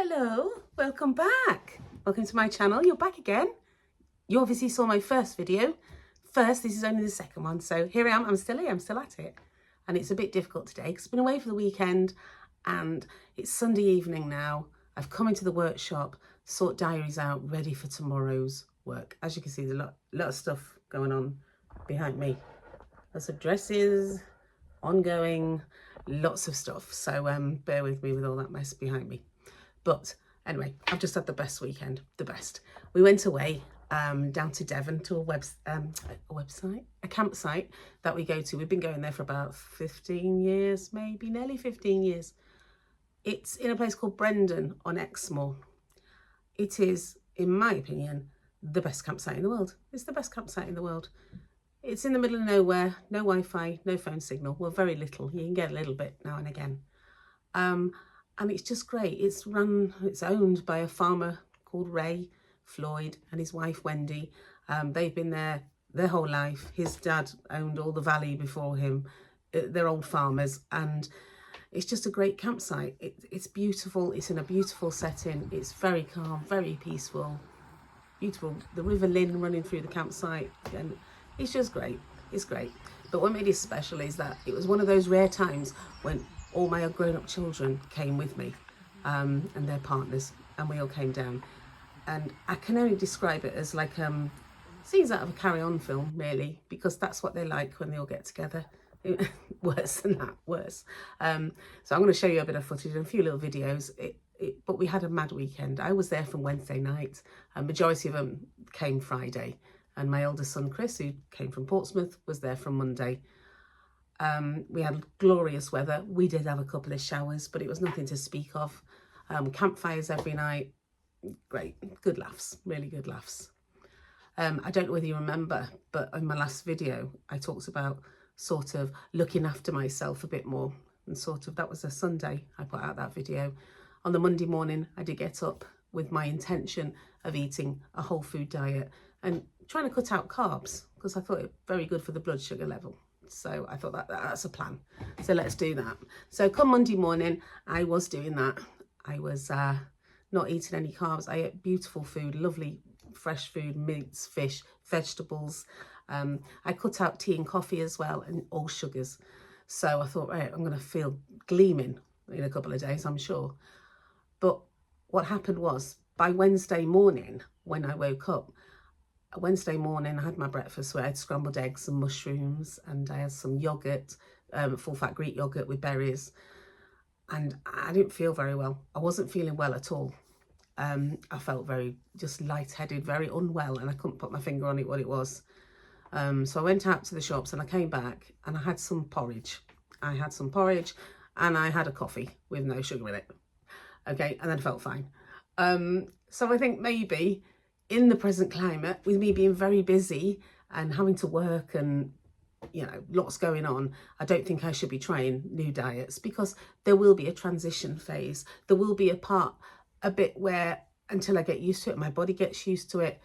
Hello, welcome back. Welcome to my channel. You're back again. You obviously saw my first video. This is only the second one. So here I am. I'm still here. I'm still at it. And it's a bit difficult today because I've been away for the weekend and it's Sunday evening now. I've come into the workshop, sort diaries out, ready for tomorrow's work. As you can see, there's a lot of stuff going on behind me. Lots of dresses, ongoing, lots of stuff. So bear with me with all that mess behind me. But anyway, I've just had the best weekend, the best. We went away down to Devon to a campsite that we go to. We've been going there for about 15 years, maybe nearly 15 years. It's in a place called Brendan on Exmoor. It is, in my opinion, the best campsite in the world. It's the best campsite in the world. It's in the middle of nowhere, no Wi-Fi, no phone signal. Well, very little. You can get a little bit now and again. And it's just great. It's owned by a farmer called Ray Floyd and his wife Wendy. They've been there their whole life. His dad owned all the valley before him. They're old farmers, and it's just a great campsite. It's beautiful. It's in a beautiful setting. It's very calm, very peaceful, beautiful. The River Lynn running through the campsite, and it's just great. It's great. But what made it special is that it was one of those rare times when all my grown-up children came with me and their partners, and we all came down. And I can only describe it as like scenes out of a Carry On film, really, because that's what they're like when they all get together. Worse than that, worse. So I'm going to show you a bit of footage and a few little videos. But we had a mad weekend. I was there from Wednesday night, and majority of them came Friday. And my eldest son, Chris, who came from Portsmouth, was there from Monday. We had glorious weather. We did have a couple of showers, but it was nothing to speak of. Campfires every night. Great. Good laughs. Really good laughs. I don't know whether you remember, but in my last video, I talked about sort of looking after myself a bit more. And sort of, that was a Sunday, I put out that video. On the Monday morning, I did get up with my intention of eating a whole food diet and trying to cut out carbs because I thought it was very good for the blood sugar level. So I thought that's a plan. So let's do that. So come Monday morning, I was doing that. I was not eating any carbs. I ate beautiful food, lovely fresh food, meats, fish, vegetables. I cut out tea and coffee as well, and all sugars. So I thought, right, I'm going to feel gleaming in a couple of days, I'm sure. But what happened was, by Wednesday morning, when I woke up, Wednesday morning I had my breakfast where I had scrambled eggs and mushrooms, and I had some yogurt, full-fat Greek yogurt with berries, and I didn't feel very well. I wasn't feeling well at all. I felt very just lightheaded, very unwell, and I couldn't put my finger on it what it was. So I went out to the shops and I came back and I had some porridge. I had some porridge and I had a coffee with no sugar in it. Okay, and then I felt fine. So I think maybe in the present climate, with me being very busy and having to work and, you know, lots going on, I don't think I should be trying new diets because there will be a transition phase. There will be a bit where until I get used to it, my body gets used to it,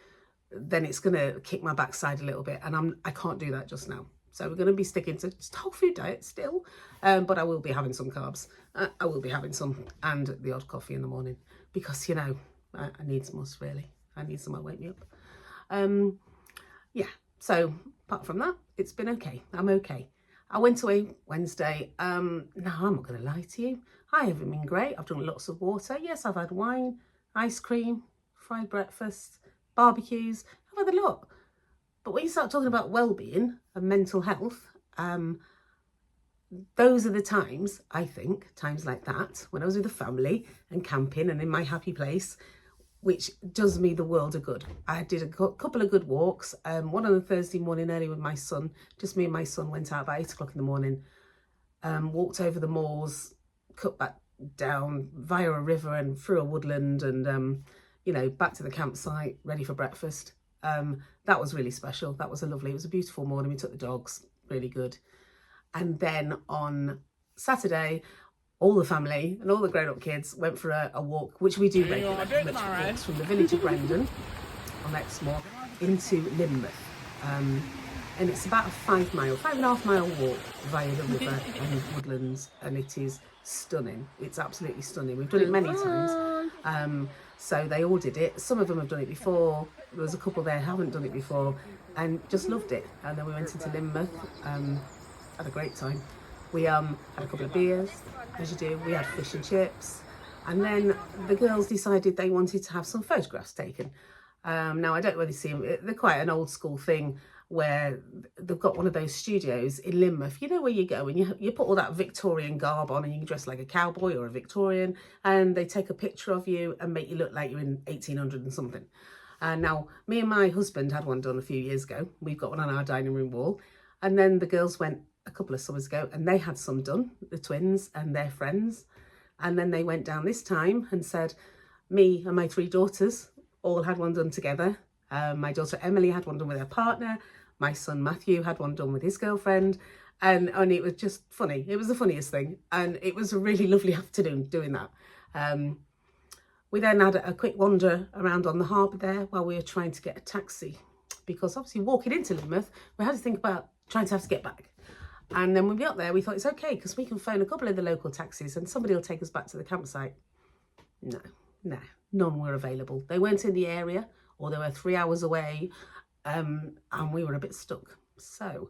then it's going to kick my backside a little bit. And I can't do that just now. So we're going to be sticking to just whole food diet still. But I will be having some carbs. I will be having some, and the odd coffee in the morning because, you know, I need some must really. I need someone to wake me up. Yeah, so apart from that, it's been okay. I'm okay. I went away Wednesday. No, I'm not going to lie to you. I haven't been great. I've drunk lots of water. Yes, I've had wine, ice cream, fried breakfast, barbecues. I've had a lot. But when you start talking about well-being and mental health, those are the times, I think, times like that, when I was with the family and camping and in my happy place, which does me the world of good. I did a couple of good walks. One on a Thursday morning early with my son. Just me and my son went out about 8 o'clock in the morning, walked over the moors, cut back down via a river and through a woodland and, you know, back to the campsite, ready for breakfast. That was really special. That was it was a beautiful morning. We took the dogs, really good. And then on Saturday, all the family and all the grown-up kids went for a walk, which we do regularly, walks from the village of Brendan on Exmoor into Lynmouth. And it's about a 5.5 mile walk via the river and woodlands, and it is stunning. It's absolutely stunning. We've done it many times. So they all did it. Some of them have done it before. There was a couple there who haven't done it before and just loved it. And then we went into Lynmouth, had a great time. We had a couple of beers, as you do. We had fish and chips. And then the girls decided they wanted to have some photographs taken. Now, I don't really see them. They're quite an old school thing where they've got one of those studios in Lynmouth, you know, where you go and you put all that Victorian garb on and you can dress like a cowboy or a Victorian, and they take a picture of you and make you look like you're in 1800 and something. Now, me and my husband had one done a few years ago. We've got one on our dining room wall. And then the girls went a couple of summers ago and they had some done, the twins and their friends. And then they went down this time and said, me and my 3 daughters all had one done together. My daughter Emily had one done with her partner. My son Matthew had one done with his girlfriend. And it was just funny. It was the funniest thing. And it was a really lovely afternoon doing that. We then had a quick wander around on the harbour there while we were trying to get a taxi. Because obviously walking into Lynmouth, we had to think about trying to have to get back. And then when we got there, we thought it's okay because we can phone a couple of the local taxis and somebody will take us back to the campsite. No, none were available. They weren't in the area or they were 3 hours away, and we were a bit stuck. So,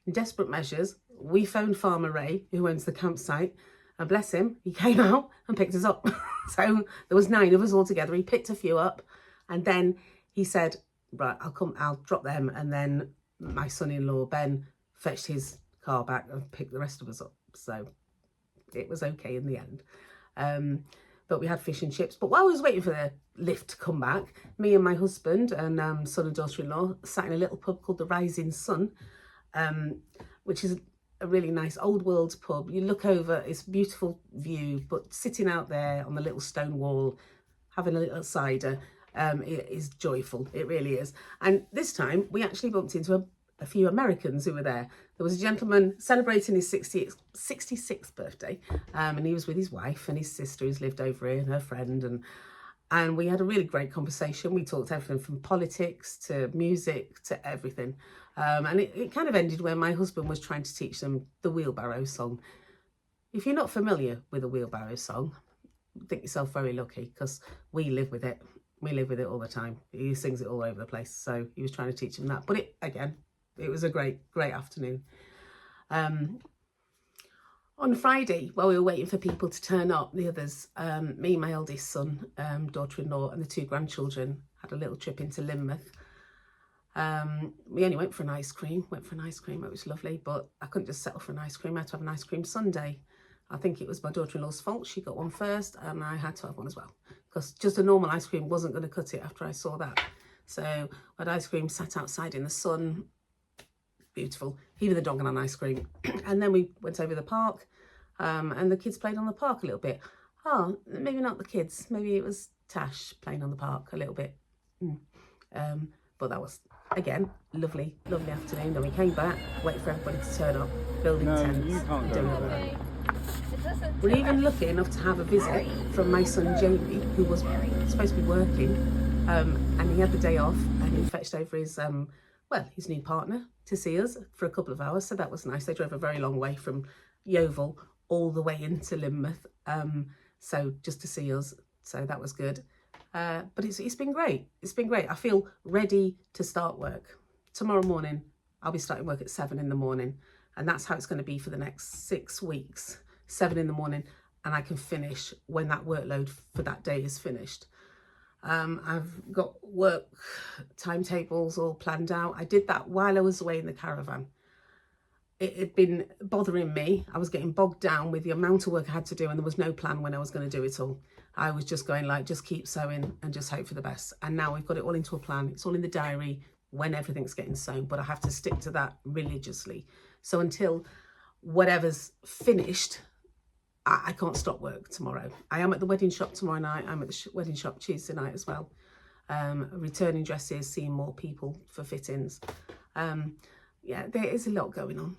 in desperate measures, we phoned Farmer Ray, who owns the campsite, and bless him, he came out and picked us up. So there was 9 of us all together. He picked a few up and then he said, right, I'll drop them. And then my son-in-law, Ben, fetched his car back and picked the rest of us up. So it was okay in the end. But we had fish and chips. But while I was waiting for the lift to come back, me and my husband and son and daughter-in-law sat in a little pub called the Rising Sun, which is a really nice old world pub. You look over, it's a beautiful view, but sitting out there on the little stone wall, having a little cider, it is joyful. It really is. And this time we actually bumped into a few Americans who were there. There was a gentleman celebrating his 66th birthday, and he was with his wife and his sister who's lived over here and her friend, and we had a really great conversation. We talked everything from politics to music to everything. And it kind of ended where my husband was trying to teach them the wheelbarrow song. If you're not familiar with a wheelbarrow song, think yourself very lucky because we live with it. We live with it all the time. He sings it all over the place. So he was trying to teach them that. But it was a great afternoon. On Friday, while we were waiting for people to turn up, the others, me, my eldest son, daughter-in-law and the 2 grandchildren had a little trip into Lynmouth. We only went for an ice cream. It was lovely, but I couldn't just settle for an ice cream. I had to have an ice cream sundae. I think it was my daughter-in-law's fault. She got one first and I had to have one as well because just a normal ice cream wasn't going to cut it after I saw that. So I had ice cream, sat outside in the sun. Beautiful. Even the dog had an ice cream. And then we went over the park and the kids played on the park a little bit. Oh, maybe not the kids. Maybe it was Tash playing on the park a little bit. But that was, again, lovely afternoon. Then we came back, waited for everybody to turn up, building tents, doing all that. We're even lucky enough to have a visit from my son Jamie, who was supposed to be working, and he had the day off, and he fetched over his new partner to see us for a couple of hours. So that was nice. They drove a very long way from Yeovil all the way into Lynmouth, so just to see us. So that was good. But it's been great. It's been great. I feel ready to start work. Tomorrow morning, I'll be starting work at 7 in the morning. And that's how it's going to be for the next 6 weeks. 7 in the morning. And I can finish when that workload for that day is finished. I've got work timetables all planned out. I did that while I was away in the caravan. It had been bothering me. I was getting bogged down with the amount of work I had to do and there was no plan when I was going to do it all. I was just going just keep sewing and just hope for the best. And now we've got it all into a plan. It's all in the diary when everything's getting sewn, but I have to stick to that religiously. So until whatever's finished, I can't stop work tomorrow. I am at the wedding shop tomorrow night. I'm at the wedding shop Tuesday night as well. Returning dresses, seeing more people for fittings. Yeah, there is a lot going on.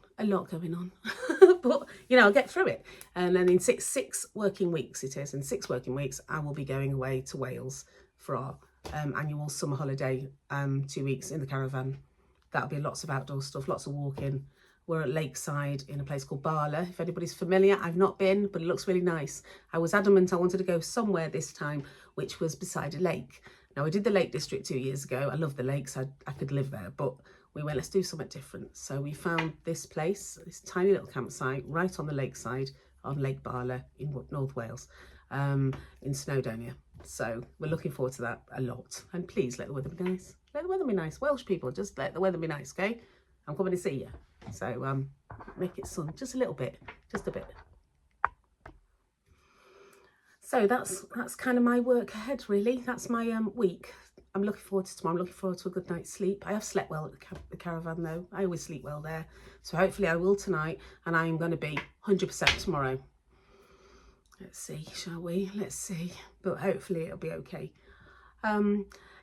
But, I'll get through it. And then in six working weeks it is. In 6 working weeks, I will be going away to Wales for our annual summer holiday, 2 weeks in the caravan. That'll be lots of outdoor stuff, lots of walking, We're at Lakeside in a place called Barla. If anybody's familiar, I've not been, but it looks really nice. I was adamant I wanted to go somewhere this time, which was beside a lake. Now, I did the Lake District 2 years ago. I love the lakes. I could live there, but we went, let's do something different. So we found this place, this tiny little campsite right on the lakeside on Lake Barla in North Wales, in Snowdonia. So we're looking forward to that a lot. And please let the weather be nice. Let the weather be nice. Welsh people, just let the weather be nice, okay? I'm coming to see you. So make it sun just a little bit, just a bit. So that's kind of my work ahead, really. That's my week. I'm looking forward to tomorrow. I'm looking forward to a good night's sleep. I have slept well at the caravan though. I always sleep well there. So hopefully I will tonight, and I am going to be 100% tomorrow. Let's see, shall we? Let's see. But hopefully it'll be okay.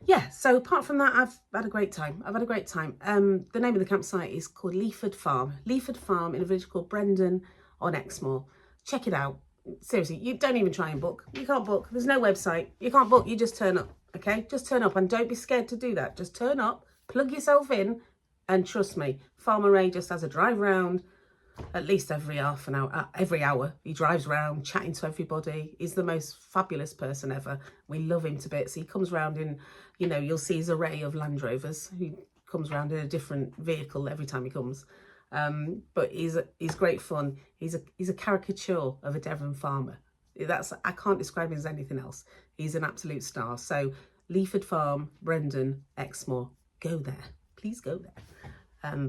Yeah, so apart from that, I've had a great time. I've had a great time. The name of the campsite is called Leaford Farm. Leaford Farm in a village called Brendan on Exmoor. Check it out. Seriously, you don't even try and book. You can't book. There's no website. You can't book. You just turn up, okay? Just turn up, and don't be scared to do that. Just turn up, plug yourself in, and trust me, Farmer Ray just has a drive round at least every half an hour, every hour. He drives around chatting to everybody. He's the most fabulous person ever. We love him to bits. He comes around in, you know, you'll see his array of Land Rovers. He comes around in a different vehicle every time he comes. But he's great fun. He's a caricature of a Devon farmer. I can't describe him as anything else. He's an absolute star. So Leaford Farm, Brendan, Exmoor, go there. Please go there.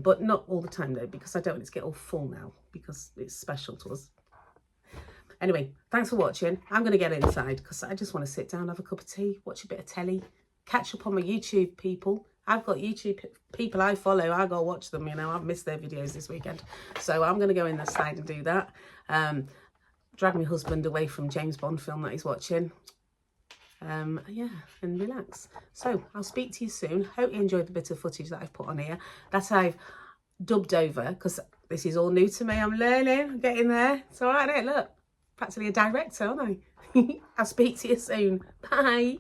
But not all the time though, because I don't want it to get all full now, because it's special to us. Anyway, thanks for watching. I'm going to get inside because I just want to sit down, have a cup of tea, watch a bit of telly, catch up on my YouTube people. I've got YouTube people I follow. I go watch them, you know. I've missed their videos this weekend. So I'm going to go in the side and do that. Drag my husband away from James Bond film that he's watching. Yeah, and relax. So I'll speak to you soon. Hope you enjoyed the bit of footage that I've put on here, that I've dubbed over, because this is all new to me. I'm learning, I'm getting there. It's all right, isn't it? Look, practically a director, aren't I? I'll speak to you soon. Bye.